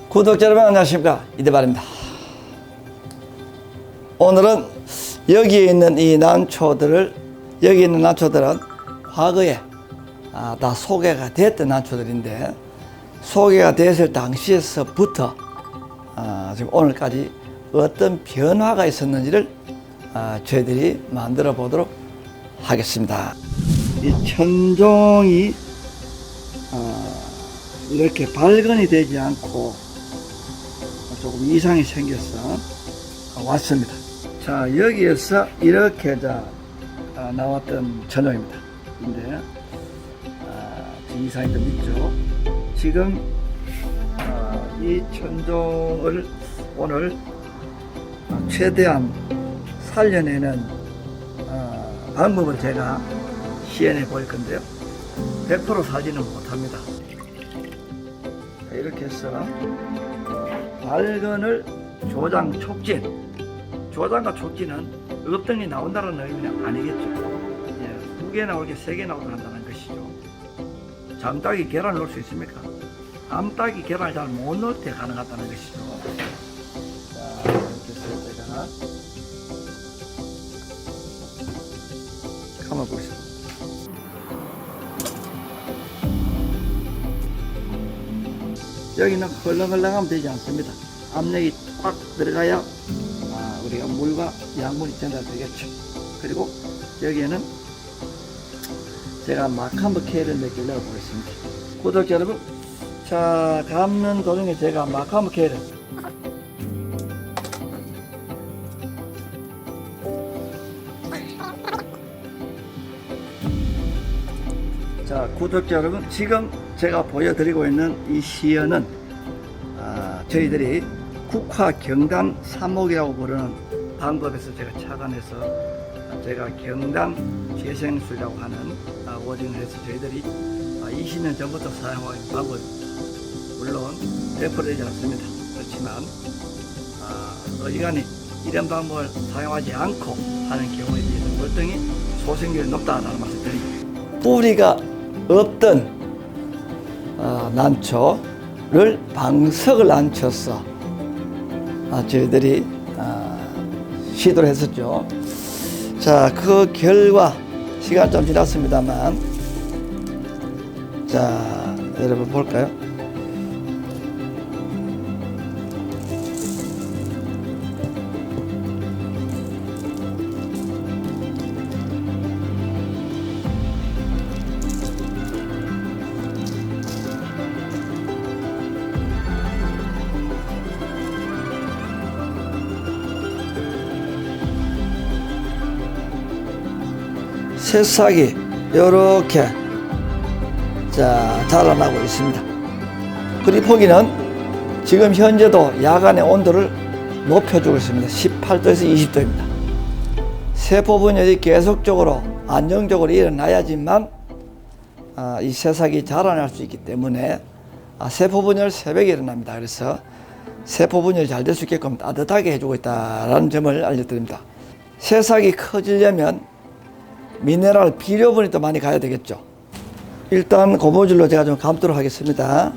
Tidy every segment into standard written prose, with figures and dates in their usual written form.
구독자 여러분 안녕하십니까, 이대발입니다. 오늘은 여기 있는 난초들은 과거에 다 소개가 됐던 난초들인데, 소개가 됐을 당시에서부터 지금 오늘까지 어떤 변화가 있었는지를 저희들이 만들어 보도록 하겠습니다. 이 천종이 이렇게 발근이 되지 않고 조금 이상이 생겨서 왔습니다. 자, 여기에서 이렇게 나왔던 천종입니다. 근데 이상이 좀 있죠. 지금 이 천종을 오늘 최대한 살려내는 방법을 제가 시연해 볼 건데요. 100% 살지는 못합니다. 이렇게 해서 발근을 조장 촉진, 조장과 촉진은 업등이 나온다는 의미는 아니겠죠. 예, 2개 나오게 3개 나오게 한다는 것이죠. 잠따기 계란을 넣을 수 있습니까? 암따기 계란을 잘 못 넣을 때 가능하다는 것이죠. 자, 이렇게 해서 제가 감아보겠습니다. 여기는 헐렁헐렁하면 되지 않습니다. 압력이 꽉 들어가야 우리가 물과 양분이 전달되겠죠. 그리고 여기에는 제가 마카마 K를 몇 개 넣어보겠습니다. 구독자 여러분, 자, 감는 도중에 제가 마카마 K를 자, 구독자 여러분, 지금 제가 보여드리고 있는 이 시연은 저희들이 국화 경담 삼목이라고 부르는 방법에서 제가 착안해서 제가 경담 재생술이라고 하는 워딩을 해서 저희들이 20년 전부터 사용하고 있는 방법입니다. 물론 100% 되지 않습니다. 그렇지만 어지간히 이런 방법을 사용하지 않고 하는 경우에 비해서 월등히 소생률이 높다는 말씀을 드립니다. 뿌리가 없던 난초를 방석을 앉혀서 저희들이 시도를 했었죠. 자, 그 결과 시간 좀 지났습니다만, 자, 여러분 볼까요? 새싹이 이렇게 자라나고 있습니다. 그리포기는 지금 현재도 야간의 온도를 높여주고 있습니다. 18도에서 20도입니다. 세포 분열이 계속적으로 안정적으로 일어나야지만 이 새싹이 자라날 수 있기 때문에 세포 분열 새벽에 일어납니다. 그래서 세포 분열이 잘 될 수 있게끔 따뜻하게 해주고 있다는 점을 알려드립니다. 새싹이 커지려면 미네랄 비료분이 또 많이 가야 되겠죠. 일단 고무줄로 제가 좀 감도록 하겠습니다.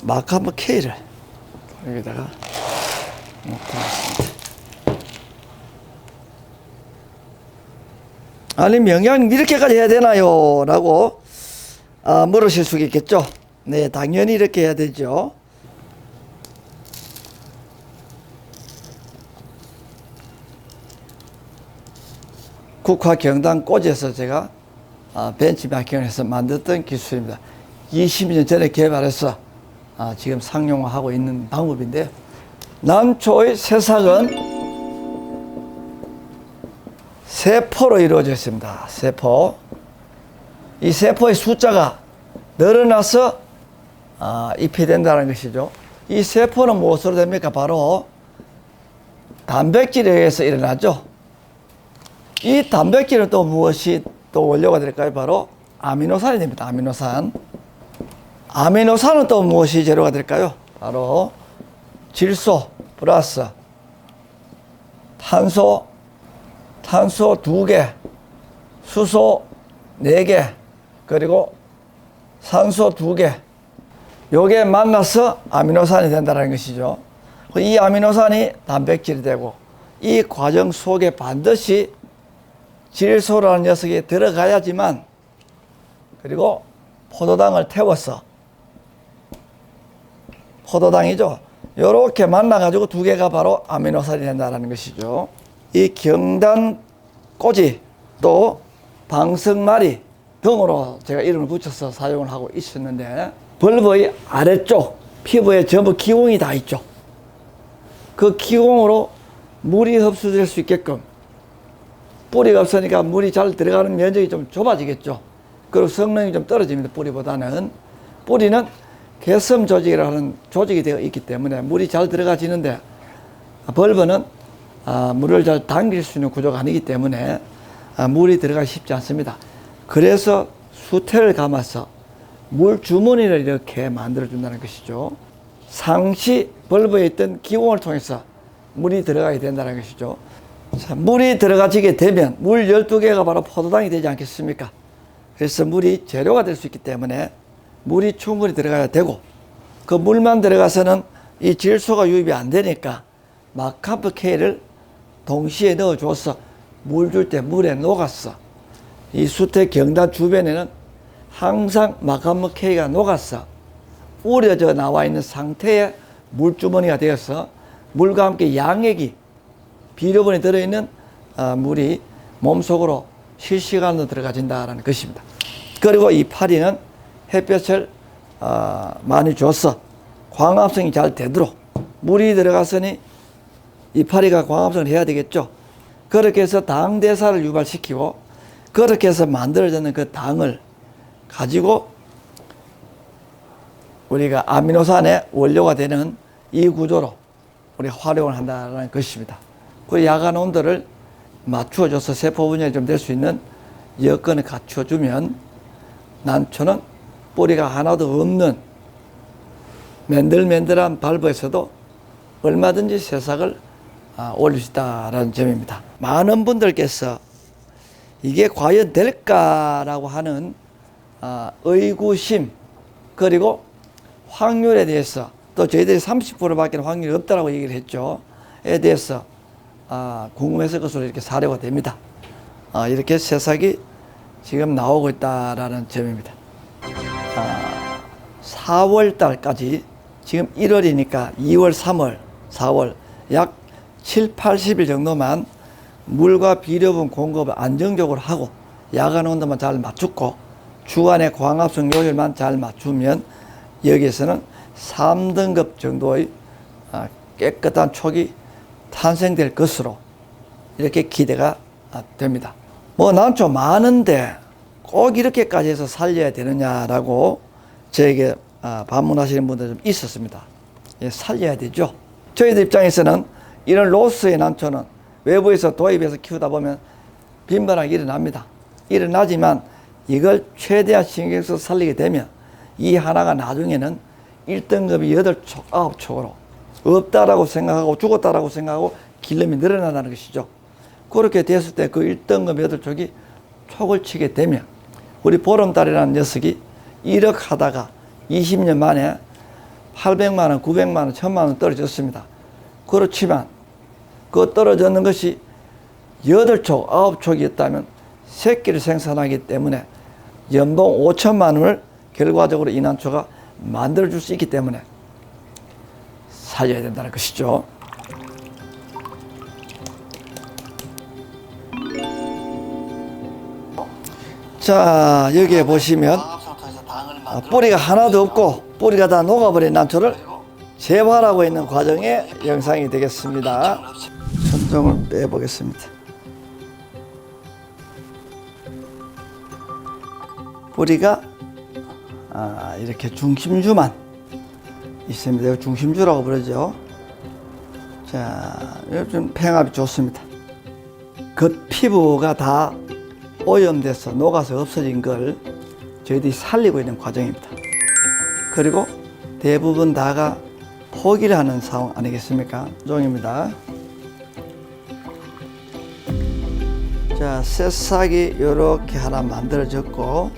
마카마 K를 여기다가 아니, 영양 이렇게까지 해야 되나요? 라고 물으실 수 있겠죠. 네, 당연히 이렇게 해야 되죠. 국화 경당 꽂에서 제가 벤치마킹을 해서 만들었던 기술입니다. 20년 전에 개발해서 지금 상용화하고 있는 방법인데요. 난초의 새싹은 세포로 이루어져 있습니다. 세포. 이 세포의 숫자가 늘어나서 잎이 된다는 것이죠. 이 세포는 무엇으로 됩니까? 바로 단백질에 의해서 일어나죠. 이 단백질은 또 무엇이 또 원료가 될까요? 바로 아미노산이 됩니다. 아미노산. 아미노산은 또 무엇이 재료가 될까요? 바로 질소 플러스 탄소 2개, 수소 4개, 그리고 산소 2개. 요게 만나서 아미노산이 된다는 것이죠. 이 아미노산이 단백질이 되고, 이 과정 속에 반드시 질소라는 녀석이 들어가야지만, 그리고 포도당을 태워서, 포도당이죠. 요렇게 만나가지고 2개가 바로 아미노산이 된다는 것이죠. 이 경단꼬지 또 방석마리 등으로 제가 이름을 붙여서 사용을 하고 있었는데, 벌브의 아래쪽 피부에 전부 기공이 다 있죠. 그 기공으로 물이 흡수될 수 있게끔, 뿌리가 없으니까 물이 잘 들어가는 면적이 좀 좁아지겠죠. 그리고 성능이 좀 떨어집니다. 뿌리보다는. 뿌리는 개섬 조직이라는 조직이 되어 있기 때문에 물이 잘 들어가지는데, 벌브는 물을 잘 당길 수 있는 구조가 아니기 때문에 물이 들어가기 쉽지 않습니다. 그래서 수태를 감아서 물 주머니를 이렇게 만들어준다는 것이죠. 상시 벌브에 있던 기공을 통해서 물이 들어가게 된다는 것이죠. 자, 물이 들어가지게 되면 물 12개가 바로 포도당이 되지 않겠습니까? 그래서 물이 재료가 될 수 있기 때문에 물이 충분히 들어가야 되고, 그 물만 들어가서는 이 질소가 유입이 안 되니까 마카프 K를 동시에 넣어줘서 물 줄 때 물에 녹았어. 이 수태 경단 주변에는 항상 마카프 K가 녹았어 우려져 나와 있는 상태의 물주머니가 되어서 물과 함께 양액이, 비료분이 들어있는 물이 몸속으로 실시간으로 들어가진다는 것입니다. 그리고 이 파리는 햇볕을 많이 줘서 광합성이 잘 되도록, 물이 들어갔으니 이파리가 광합성을 해야 되겠죠. 그렇게 해서 당대사를 유발시키고, 그렇게 해서 만들어지는 그 당을 가지고 우리가 아미노산의 원료가 되는 이 구조로 우리가 활용을 한다는 것입니다. 그 야간 온도를 맞추어줘서 세포 분열이 좀 될 수 있는 여건을 갖춰주면 난초는 뿌리가 하나도 없는 맨들맨들한 발브에서도 얼마든지 새싹을 올릴 수 있다는 점입니다. 많은 분들께서 이게 과연 될까라고 하는 의구심, 그리고 확률에 대해서, 또 저희들이 30%밖에 확률이 없다라고 얘기를 했죠. 에 대해서 궁금해서 그것으로 이렇게 사료가 됩니다. 이렇게 새싹이 지금 나오고 있다라는 점입니다. 4월 달까지, 지금 1월이니까 2월, 3월, 4월 약 7, 80일 정도만 물과 비료분 공급을 안정적으로 하고 야간 온도만 잘 맞추고 주간의 광합성 요율만 잘 맞추면 여기에서는 3등급 정도의 깨끗한 촉이 탄생될 것으로 이렇게 기대가 됩니다. 뭐 난초 많은데 꼭 이렇게까지 해서 살려야 되느냐라고 저에게 반문하시는 분들 좀 있었습니다. 예, 살려야 되죠. 저희들 입장에서는 이런 로스의 난초는 외부에서 도입해서 키우다 보면 빈번하게 일어납니다. 일어나지만 이걸 최대한 신경 써서 살리게 되면 이 하나가 나중에는 1등급이 8촉, 9촉으로 없다라고 생각하고 죽었다라고 생각하고 길름이 늘어난다는 것이죠. 그렇게 됐을 때 그 1등급 8촉이 촉을 치게 되면 우리 보름달이라는 녀석이 1억 하다가 20년 만에 800만 원, 900만 원, 1000만 원 떨어졌습니다. 그렇지만 그 떨어졌는 것이 8촉, 9촉이었다면 새끼를 생산하기 때문에 연봉 5천만 원을 결과적으로 이 난초가 만들어줄 수 있기 때문에 살려야 된다는 것이죠. 자, 여기에 보시면 뿌리가 하나도 없고 뿌리가 다 녹아버린 난초를 재활하고 있는 과정의 영상이 되겠습니다. 천정을 빼보겠습니다. 뿌리가 이렇게 중심주만 있습니다. 이거 중심주라고 부르죠. 자, 좀 팽합이 좋습니다. 그 피부가 다 오염돼서 녹아서 없어진 걸 저희들이 살리고 있는 과정입니다. 그리고 대부분 다가 포기를 하는 상황 아니겠습니까? 종입니다. 자, 새싹이 이렇게 하나 만들어졌고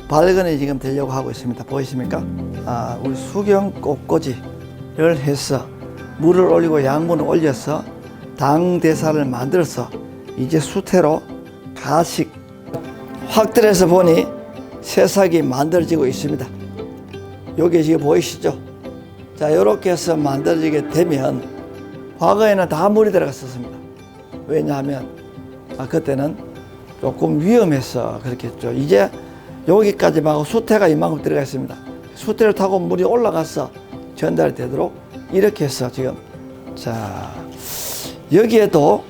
발근이 지금 되려고 하고 있습니다. 보이십니까? 우리 수경 꽃꽂이를 해서 물을 올리고 양분을 올려서 당대사를 만들어서 이제 수태로 가식 확대해서 보니 새싹이 만들어지고 있습니다. 여기 지금 보이시죠? 자, 이렇게 해서 만들어지게 되면 과거에는 다 물이 들어갔었습니다. 왜냐하면 그때는 조금 위험해서 그렇게 했죠. 이제 여기까지만 하고 수태가 이만큼 들어가 있습니다. 수태를 타고 물이 올라가서 전달이 되도록 이렇게 해서 지금 자 여기에도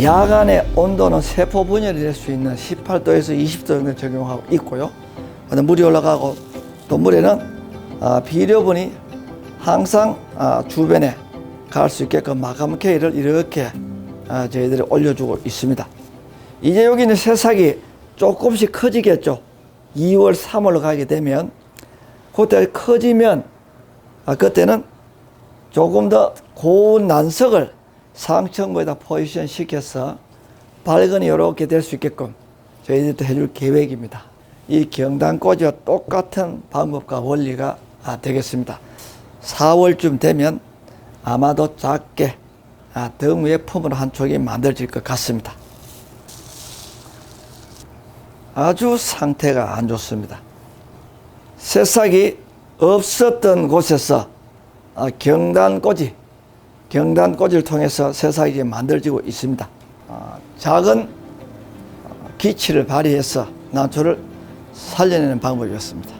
야간의 온도는 세포 분열이 될 수 있는 18도에서 20도 정도 적용하고 있고요. 물이 올라가고 또 물에는 비료분이 항상 주변에 갈 수 있게끔 마감 케이를 이렇게 저희들이 올려주고 있습니다. 이제 여기는 새싹이 조금씩 커지겠죠. 2월, 3월로 가게 되면 그때 커지면 그때는 조금 더 고운 난석을 상층부에다 포지션 시켜서 발근이 이렇게 될 수 있게끔 저희들도 해줄 계획입니다. 이 경단꽂이와 똑같은 방법과 원리가 되겠습니다. 4월쯤 되면 아마도 작게 등 위에 폼으로 한 촉이 만들어질 것 같습니다. 아주 상태가 안 좋습니다. 새싹이 없었던 곳에서 경단꽂이를 통해서 새싹이 이제 만들어지고 있습니다. 작은 기치를 발휘해서 난초를 살려내는 방법이었습니다.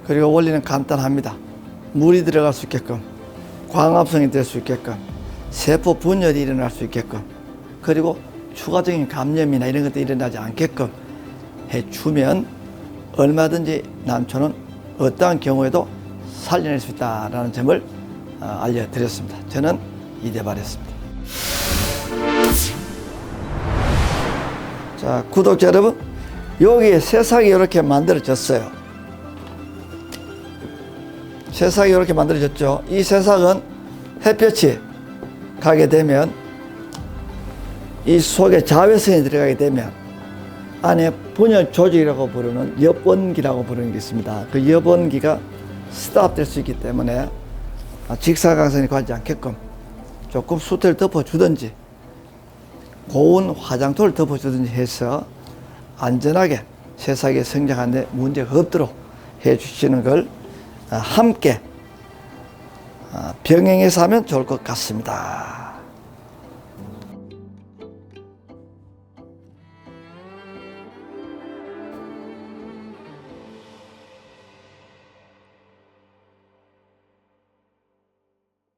그리고 원리는 간단합니다. 물이 들어갈 수 있게끔, 광합성이 될 수 있게끔, 세포 분열이 일어날 수 있게끔, 그리고 추가적인 감염이나 이런 것들이 일어나지 않게끔 해주면 얼마든지 난초는 어떠한 경우에도 살려낼 수 있다는 점을 알려드렸습니다. 저는 이대발이었습니다. 자, 구독자 여러분, 여기에 새싹이 이렇게 만들어졌어요. 새싹이 이렇게 만들어졌죠. 이 새싹은 햇볕이 가게 되면 이 속에 자외선이 들어가게 되면 안에 분열 조직이라고 부르는 엽원기라고 부르는 게 있습니다. 그 엽원기가 스탑될 수 있기 때문에 직사광선이 가지 않게끔 조금 수태를 덮어주든지 고운 화장토를 덮어주든지 해서 안전하게 새싹이 성장하는 데 문제가 없도록 해주시는 걸 함께 병행해서 하면 좋을 것 같습니다.